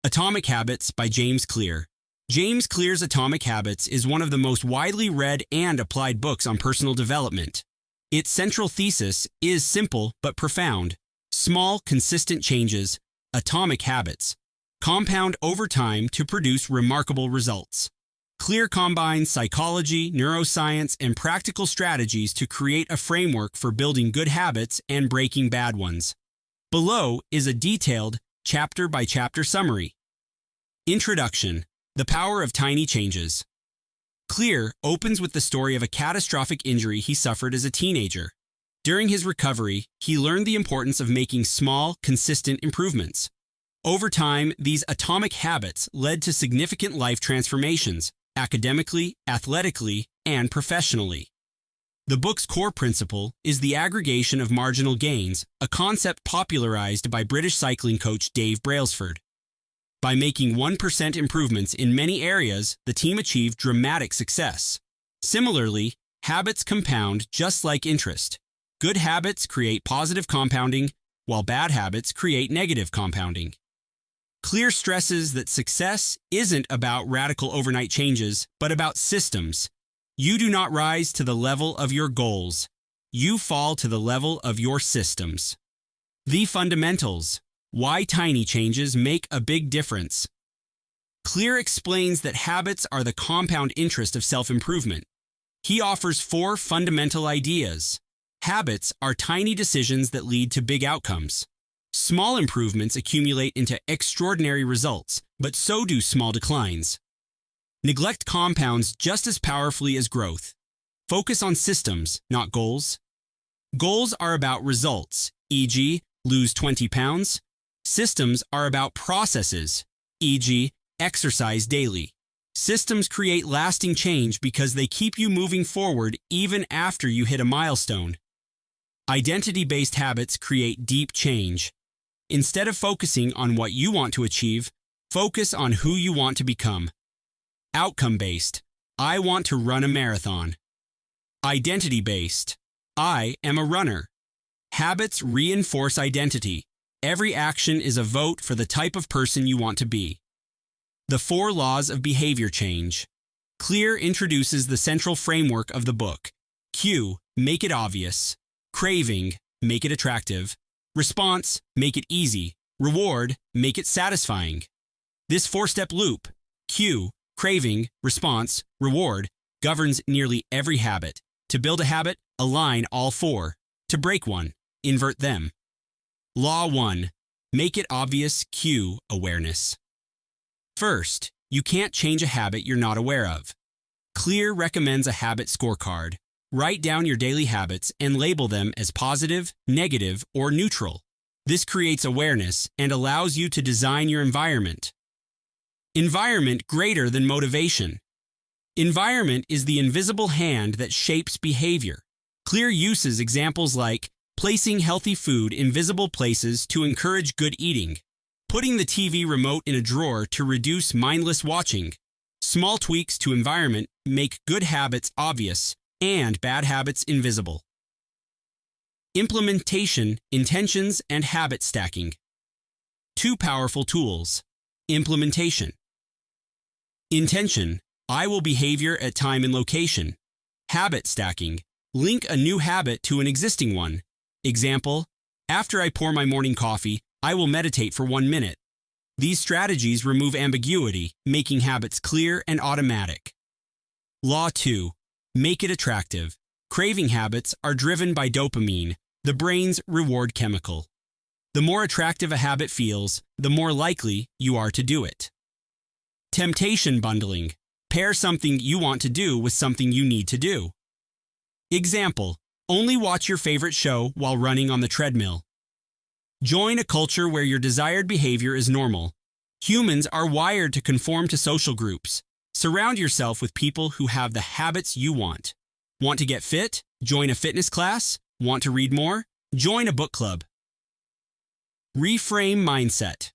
Atomic Habits by James Clear. James Clear's Atomic Habits is one of the most widely read and applied books on personal development. Its central thesis is simple but profound. Small, consistent changes, atomic habits, compound over time to produce remarkable results. Clear combines psychology, neuroscience, and practical strategies to create a framework for building good habits and breaking bad ones. Below is a detailed, chapter-by-chapter summary. Introduction: The Power of Tiny Changes. Clear opens with the story of a catastrophic injury he suffered as a teenager. During his recovery, he learned the importance of making small, consistent improvements. Over time, these atomic habits led to significant life transformations, academically, athletically, and professionally. The book's core principle is the aggregation of marginal gains, a concept popularized by British cycling coach Dave Brailsford. By making 1% improvements in many areas, the team achieved dramatic success. Similarly, habits compound just like interest. Good habits create positive compounding, while bad habits create negative compounding. Clear stresses that success isn't about radical overnight changes, but about systems. You do not rise to the level of your goals. You fall to the level of your systems. The fundamentals. Why tiny changes make a big difference. Clear explains that habits are the compound interest of self-improvement. He offers 4 fundamental ideas. Habits are tiny decisions that lead to big outcomes. Small improvements accumulate into extraordinary results, but so do small declines. Neglect compounds just as powerfully as growth. Focus on systems, not goals. Goals are about results, e.g., lose 20 pounds. Systems are about processes, e.g., exercise daily. Systems create lasting change because they keep you moving forward even after you hit a milestone. Identity-based habits create deep change. Instead of focusing on what you want to achieve, focus on who you want to become. Outcome-based. I want to run a marathon. Identity-based. I am a runner. Habits reinforce identity. Every action is a vote for the type of person you want to be. The 4 laws of behavior change. Clear introduces the central framework of the book. Cue, make it obvious. Craving, make it attractive. Response, make it easy. Reward, make it satisfying. This 4-step loop, cue, craving, response, reward, governs nearly every habit. To build a habit, align all 4. To break one, invert them. Law 1. Make it obvious, cue, awareness. First, you can't change a habit you're not aware of. Clear recommends a habit scorecard. Write down your daily habits and label them as positive, negative, or neutral. This creates awareness and allows you to design your environment. Environment greater than motivation. Environment is the invisible hand that shapes behavior. Clear uses examples like placing healthy food in visible places to encourage good eating, putting the TV remote in a drawer to reduce mindless watching. Small tweaks to environment make good habits obvious and bad habits invisible. Implementation, intentions, and habit stacking. 2 powerful tools. Implementation. Intention, I will behavior at time and location. Habit stacking, link a new habit to an existing one. Example, after I pour my morning coffee, I will meditate for 1 minute. These strategies remove ambiguity, making habits clear and automatic. Law 2. Make it attractive. Craving habits are driven by dopamine, the brain's reward chemical. The more attractive a habit feels, the more likely you are to do it. Temptation bundling. Pair something you want to do with something you need to do. Example, only watch your favorite show while running on the treadmill. Join a culture where your desired behavior is normal. Humans are wired to conform to social groups. Surround yourself with people who have the habits you want. Want to get fit? Join a fitness class. Want to read more? Join a book club. Reframe mindset.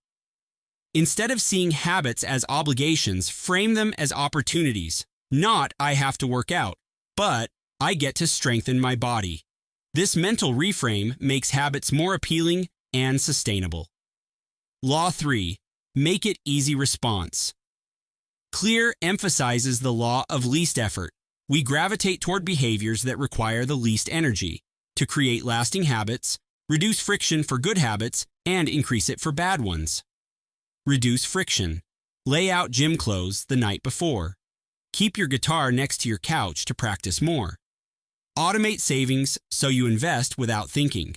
Instead of seeing habits as obligations, frame them as opportunities. Not, I have to work out, but I get to strengthen my body. This mental reframe makes habits more appealing and sustainable. Law 3. Make it easy response. Clear emphasizes the law of least effort. We gravitate toward behaviors that require the least energy to create lasting habits, reduce friction for good habits, and increase it for bad ones. Reduce friction. Lay out gym clothes the night before. Keep your guitar next to your couch to practice more. Automate savings so you invest without thinking.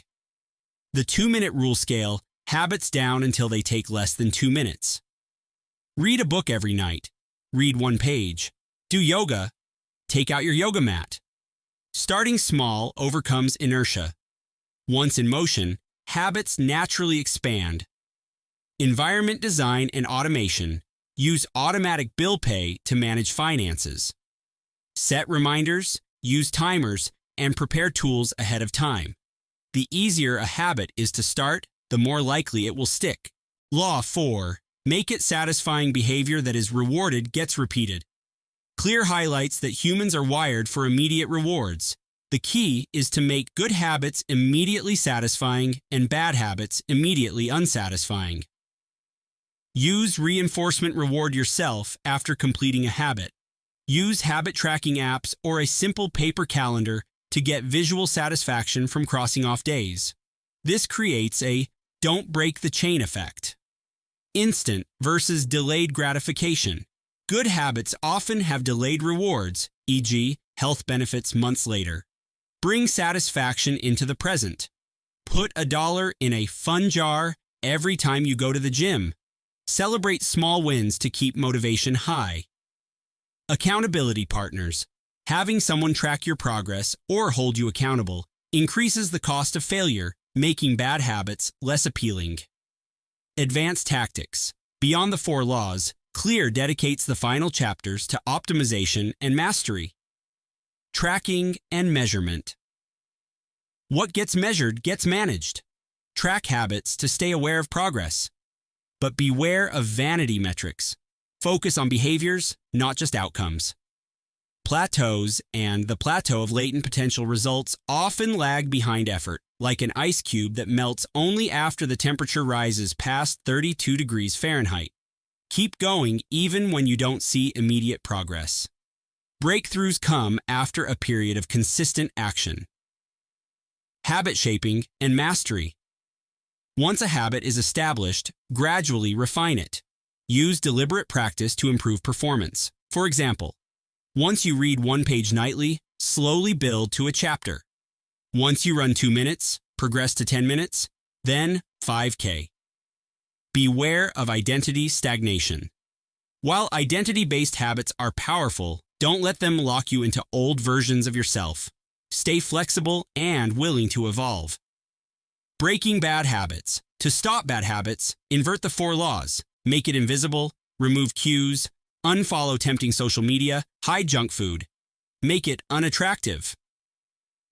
The 2-minute rule scale, habits down until they take less than 2 minutes. Read a book every night. Read 1 page. Do yoga. Take out your yoga mat. Starting small overcomes inertia. Once in motion, habits naturally expand. Environment design and automation. Use automatic bill pay to manage finances. Set reminders, use timers, and prepare tools ahead of time. The easier a habit is to start, the more likely it will stick. Law 4. Make it satisfying. Behavior that is rewarded gets repeated. Clear highlights that humans are wired for immediate rewards. The key is to make good habits immediately satisfying and bad habits immediately unsatisfying. Use reinforcement. Reward yourself after completing a habit. Use habit tracking apps or a simple paper calendar to get visual satisfaction from crossing off days. This creates a don't break the chain effect. Instant versus delayed gratification. Good habits often have delayed rewards, e.g., health benefits months later. Bring satisfaction into the present. Put $1 in a fun jar every time you go to the gym. Celebrate small wins to keep motivation high. Accountability partners. Having someone track your progress or hold you accountable increases the cost of failure, making bad habits less appealing. Advanced tactics. Beyond the 4 laws, Clear dedicates the final chapters to optimization and mastery. Tracking and measurement. What gets measured gets managed. Track habits to stay aware of progress. But beware of vanity metrics. Focus on behaviors, not just outcomes. Plateaus and the plateau of latent potential results often lag behind effort, like an ice cube that melts only after the temperature rises past 32 degrees Fahrenheit. Keep going even when you don't see immediate progress. Breakthroughs come after a period of consistent action. Habit shaping and mastery. Once a habit is established, gradually refine it. Use deliberate practice to improve performance. For example, once you read 1 page nightly, slowly build to a chapter. Once you run 2 minutes, progress to 10 minutes, then 5K. Beware of identity stagnation. While identity-based habits are powerful, don't let them lock you into old versions of yourself. Stay flexible and willing to evolve. Breaking bad habits. To stop bad habits, invert the 4 laws. Make it invisible, remove cues, unfollow tempting social media, hide junk food. Make it unattractive.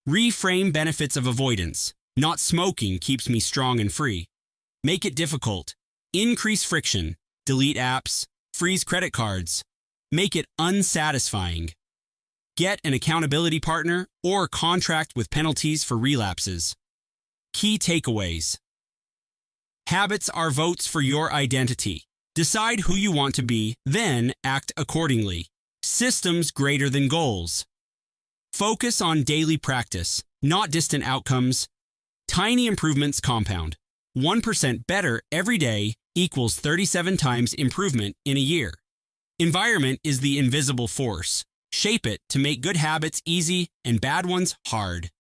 Reframe benefits of avoidance. Not smoking keeps me strong and free. Make it difficult. Increase friction. Delete apps. Freeze credit cards. Make it unsatisfying. Get an accountability partner or contract with penalties for relapses. Key takeaways. Habits are votes for your identity. Decide who you want to be, then act accordingly. Systems greater than goals. Focus on daily practice, not distant outcomes. Tiny improvements compound. 1% better every day equals 37 times improvement in a year. Environment is the invisible force. Shape it to make good habits easy and bad ones hard.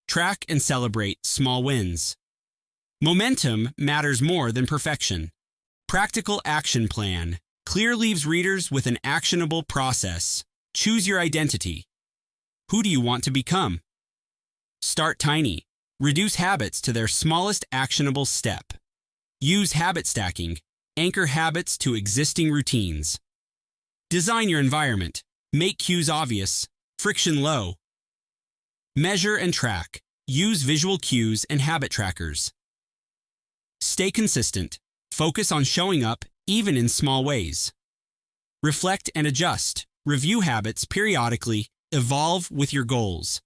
Track and celebrate small wins. Momentum matters more than perfection. Practical action plan. Clear leaves readers with an actionable process. Choose your identity. Who do you want to become? Start tiny. Reduce habits to their smallest actionable step. Use habit stacking. Anchor habits to existing routines. Design your environment. Make cues obvious, friction low. Measure and track. Use visual cues and habit trackers. Stay consistent. Focus on showing up even in small ways. Reflect and adjust. Review habits periodically. Evolve with your goals.